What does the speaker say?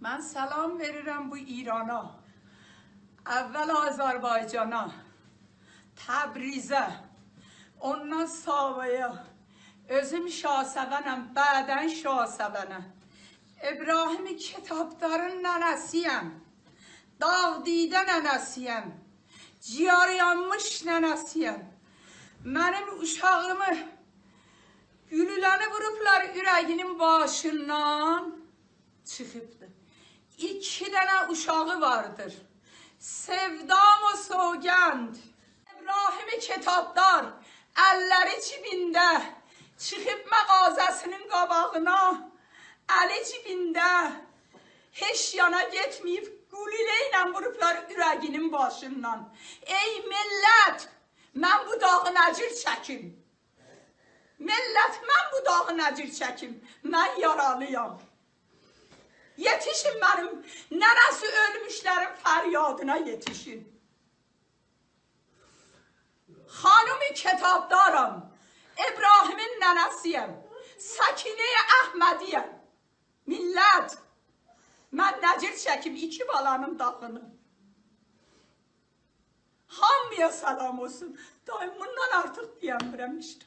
Mən salam verirəm bu İrana, əvvəl Azərbaycana, Təbrizə, ondan Savaya, özüm şahsəvənəm, bədən şahsəvənə. İbrahim Kitabdarın nənəsiyəm, Dağdidə nənəsiyəm, ciyar yanmış nənəsiyəm. Mənim uşağımı gülüləni vurublar ürəyinin başından çıxıbdır. 2 dənə uşağı vardır. Sevdam o soğənd. İbrahim Kitabdar əlləri cibində çıxıb məğazəsinin qabağına, əli cibində heç yana getməyib gülülə ilə vurublar ürəyinin başından. Ey millət, mən bu dağı nəcir çəkim. Millət, mən bu dağı nəcir çəkim. Mən yaralıyam. Yetişin mənim nənəsi ölmüşlərin fəryadına yetişin. Xanım-ı Kitabdaram, İbrahimin nənəsiyəm, Səkinə-i Əhmədiyəm. Millət, mən nəcir çəkim 2 balanın dağını. Hamıya salam olsun. Daim bundan artıq deyəmirəm işte.